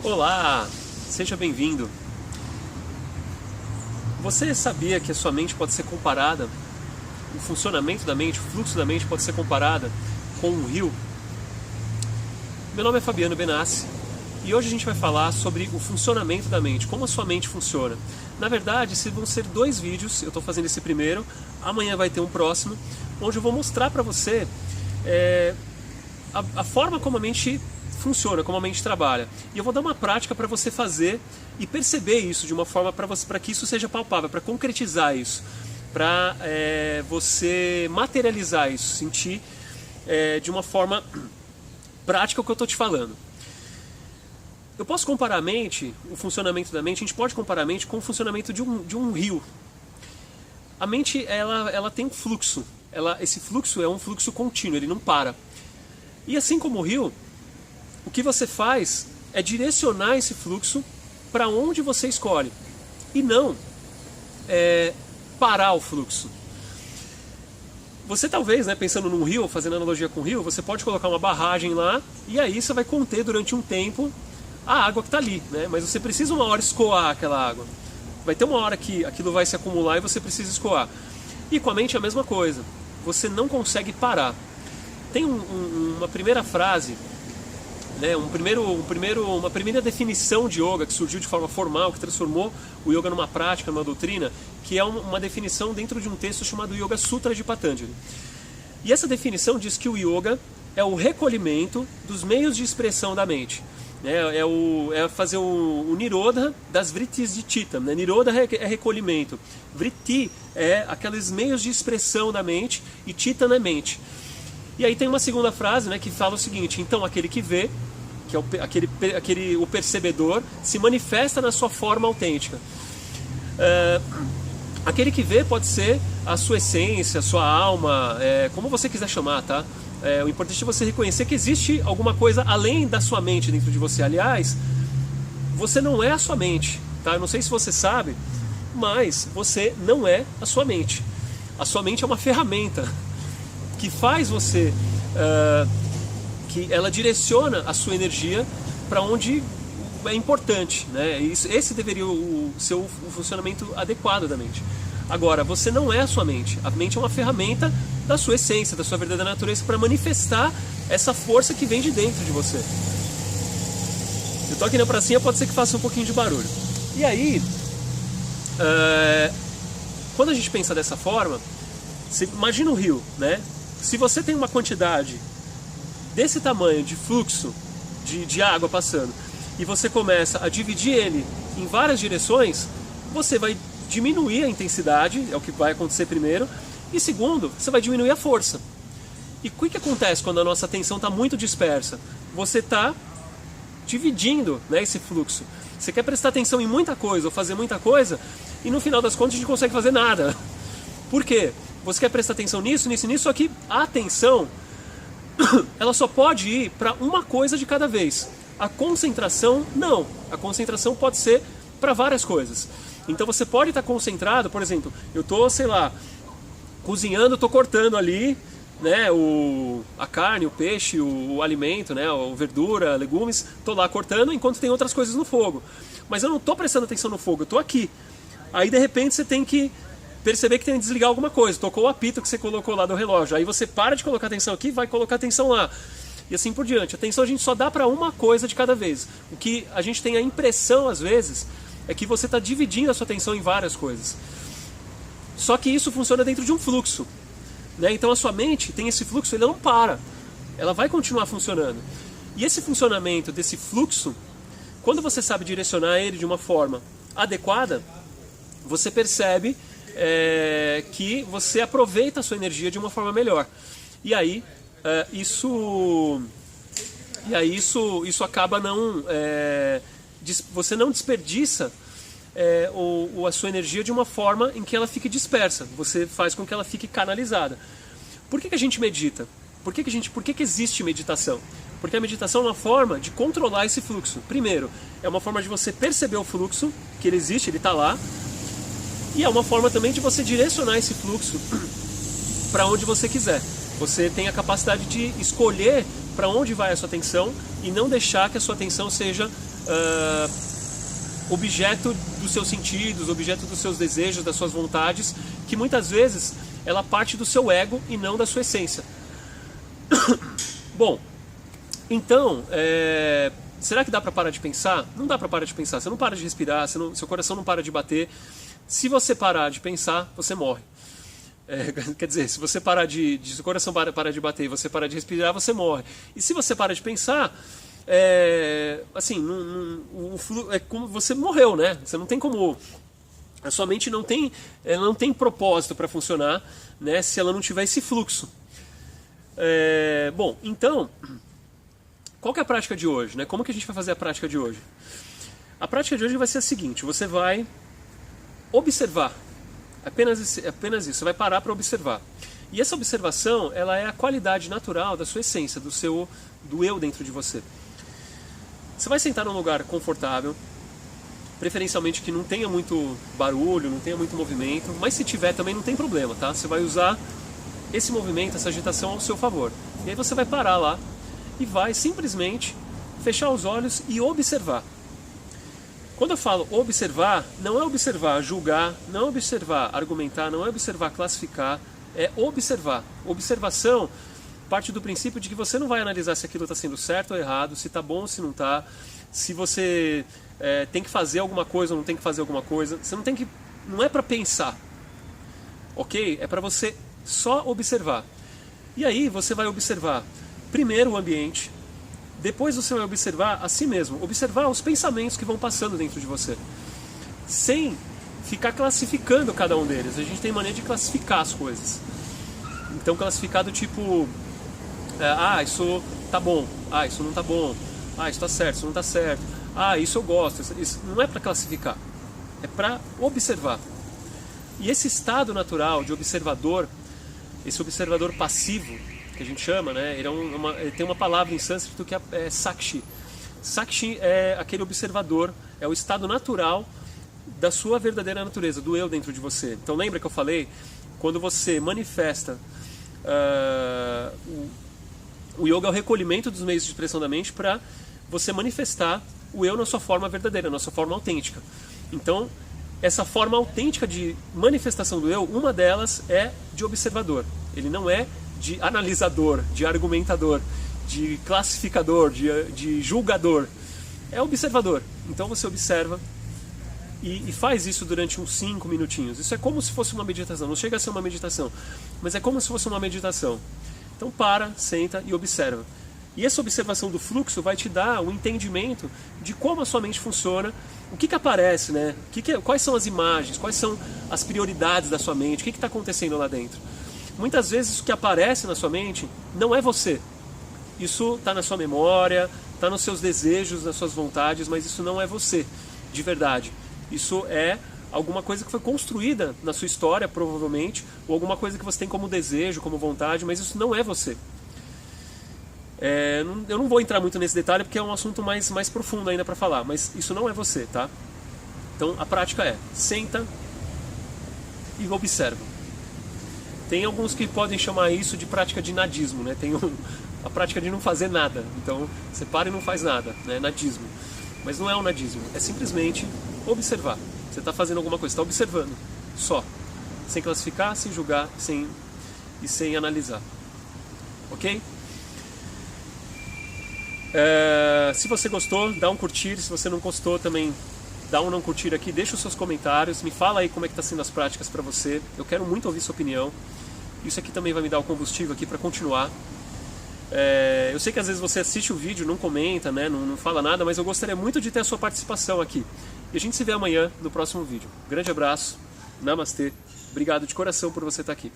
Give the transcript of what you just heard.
Olá, seja bem-vindo. Você sabia que a sua mente pode ser comparada, o funcionamento da mente, o fluxo da mente pode ser comparada com um rio? Meu nome é Fabiano Benassi e hoje a gente vai falar sobre o funcionamento da mente, como a sua mente funciona. Na verdade, vão ser 2 vídeos, eu estou fazendo esse primeiro, amanhã vai ter um próximo, onde eu vou mostrar para você a forma como a mente funciona, como a mente trabalha. E eu vou dar uma prática para você fazer e perceber isso de uma forma para que isso seja palpável, para concretizar isso, para você materializar isso, sentir de uma forma prática o que eu estou te falando. Eu posso comparar a mente, o funcionamento da mente, a gente pode comparar a mente com o funcionamento de um rio. A mente ela tem um fluxo, esse fluxo é um fluxo contínuo, ele não para. E assim como o rio, o que você faz é direcionar esse fluxo para onde você escolhe e não parar o fluxo. Você talvez, pensando num rio, fazendo analogia com o rio, você pode colocar uma barragem lá e aí você vai conter durante um tempo a água que está ali, mas você precisa uma hora escoar aquela água. Vai ter uma hora que aquilo vai se acumular e você precisa escoar. E com a mente é a mesma coisa, você não consegue parar. Tem uma primeira frase, uma primeira definição de yoga que surgiu de forma formal, que transformou o yoga numa prática, numa doutrina, que é uma definição dentro de um texto chamado Yoga Sutra de Patanjali. E essa definição diz que o yoga é o recolhimento dos meios de expressão da mente. É fazer o nirodha das vrittis de chitta. Nirodha é recolhimento, vritti é aqueles meios de expressão da mente e chitta é mente. E aí tem uma segunda frase que fala o seguinte: então aquele que vê, que é o percebedor, se manifesta na sua forma autêntica. Aquele que vê pode ser a sua essência, a sua alma, como você quiser chamar, tá? O importante é você reconhecer que existe alguma coisa além da sua mente dentro de você. Aliás, você não é a sua mente, tá? Eu não sei se você sabe, mas você não é a sua mente. A sua mente é uma ferramenta que faz você, que ela direciona a sua energia para onde é importante, Esse deveria ser o funcionamento adequado da mente. Agora, você não é a sua mente. A mente é uma ferramenta da sua essência, da sua verdadeira natureza, para manifestar essa força que vem de dentro de você. Eu tô aqui na pracinha, pode ser que faça um pouquinho de barulho. E aí, quando a gente pensa dessa forma, você imagina o rio, Se você tem uma quantidade desse tamanho de fluxo de água passando e você começa a dividir ele em várias direções, você vai diminuir a intensidade, é o que vai acontecer primeiro, e segundo, você vai diminuir a força. E o que acontece quando a nossa atenção está muito dispersa? Você está dividindo esse fluxo. Você quer prestar atenção em muita coisa ou fazer muita coisa e no final das contas a gente não consegue fazer nada. Por quê? Você quer prestar atenção nisso, só que a atenção ela só pode ir para uma coisa de cada vez. A concentração, não. A concentração pode ser para várias coisas. Então você pode estar concentrado, por exemplo, eu estou, cozinhando, estou cortando ali, a carne, o peixe, o alimento, a verdura, legumes, estou lá cortando enquanto tem outras coisas no fogo. Mas eu não estou prestando atenção no fogo, eu estou aqui. Aí de repente você tem que perceber que tem que desligar alguma coisa, tocou o apito que você colocou lá do relógio, aí você para de colocar atenção aqui e vai colocar atenção lá. E assim por diante. Atenção a gente só dá para uma coisa de cada vez. O que a gente tem a impressão às vezes é que você está dividindo a sua atenção em várias coisas. Só que isso funciona dentro de um fluxo. Então a sua mente tem esse fluxo, ele não para. Ela vai continuar funcionando. E esse funcionamento desse fluxo, quando você sabe direcionar ele de uma forma adequada, você percebe que você aproveita a sua energia de uma forma melhor. E aí isso acaba não... você não desperdiça a sua energia de uma forma em que ela fique dispersa. Você faz com que ela fique canalizada. Por que a gente medita? Por que existe meditação? Porque a meditação é uma forma de controlar esse fluxo. Primeiro, é uma forma de você perceber o fluxo, que ele existe, ele está lá. E é uma forma também de você direcionar esse fluxo para onde você quiser. Você tem a capacidade de escolher para onde vai a sua atenção e não deixar que a sua atenção seja objeto dos seus sentidos, objeto dos seus desejos, das suas vontades, que muitas vezes ela parte do seu ego e não da sua essência. Bom, então, será que dá para parar de pensar? Não dá para parar de pensar. Você não para de respirar, seu coração não para de bater. Se você parar de pensar, você morre. Quer dizer, se você parar de seu coração parar de bater e você parar de respirar, você morre. E se você para de pensar, assim, é como você morreu, né? Você não tem como... A sua mente ela não tem propósito para funcionar, né, se ela não tiver esse fluxo. Bom, então, qual que é a prática de hoje, né? Como que a gente vai fazer a prática de hoje? A prática de hoje vai ser a seguinte: você vai observar, apenas isso, você vai parar para observar. E essa observação, ela é a qualidade natural da sua essência, do eu dentro de você. Você vai sentar num lugar confortável, preferencialmente que não tenha muito barulho, não tenha muito movimento, mas se tiver também não tem problema, tá? Você vai usar esse movimento, essa agitação ao seu favor. E aí você vai parar lá e vai simplesmente fechar os olhos e observar. Quando eu falo observar, não é observar julgar, não é observar argumentar, não é observar classificar, é observar. Observação parte do princípio de que você não vai analisar se aquilo está sendo certo ou errado, se está bom ou se não está, se você tem que fazer alguma coisa ou não tem que fazer alguma coisa. Você não tem que... Não é para pensar, ok? É para você só observar. E aí você vai observar primeiro o ambiente, depois você vai observar a si mesmo, observar os pensamentos que vão passando dentro de você, sem ficar classificando cada um deles. A gente tem mania de classificar as coisas. Então classificar do tipo, isso tá bom, isso não tá bom, isso tá certo, isso não tá certo, isso eu gosto. Isso não é para classificar, é para observar. E esse estado natural de observador, esse observador passivo, que a gente chama, né? Ele tem uma palavra em sânscrito que é sakshi. Sakshi é aquele observador, é o estado natural da sua verdadeira natureza, do eu dentro de você. Então lembra que eu falei, quando você manifesta, o yoga é o recolhimento dos meios de expressão da mente para você manifestar o eu na sua forma verdadeira, na sua forma autêntica. Então, essa forma autêntica de manifestação do eu, uma delas é de observador. Ele não é de analisador, de argumentador, de classificador, de julgador. É observador. Então você observa e faz isso durante uns 5 minutinhos. Isso é como se fosse uma meditação. Não chega a ser uma meditação, mas é como se fosse uma meditação. Então para, senta e observa. E essa observação do fluxo vai te dar um entendimento de como a sua mente funciona, o que aparece, né? Quais são as imagens, quais são as prioridades da sua mente, o que está acontecendo lá dentro. Muitas vezes o que aparece na sua mente não é você. Isso está na sua memória, está nos seus desejos, nas suas vontades, mas isso não é você, de verdade. Isso é alguma coisa que foi construída na sua história, provavelmente, ou alguma coisa que você tem como desejo, como vontade, mas isso não é você. Eu não vou entrar muito nesse detalhe porque é um assunto mais profundo ainda para falar, mas isso não é você, tá? Então a prática é, senta e observa. Tem alguns que podem chamar isso de prática de nadismo, né? Tem a prática de não fazer nada. Então você para e não faz nada, né? Nadismo. Mas não é um nadismo, é simplesmente observar. Você está fazendo alguma coisa, está observando, só. Sem classificar, sem julgar, sem analisar. Ok? Se você gostou, dá um curtir. Se você não gostou também, dá um não curtir aqui. Deixa os seus comentários, me fala aí como é que está sendo as práticas para você. Eu quero muito ouvir sua opinião. Isso aqui também vai me dar o combustível aqui para continuar. Eu sei que às vezes você assiste o vídeo, não comenta, né, não fala nada, mas eu gostaria muito de ter a sua participação aqui. E a gente se vê amanhã no próximo vídeo. Grande abraço, namastê, obrigado de coração por você estar aqui.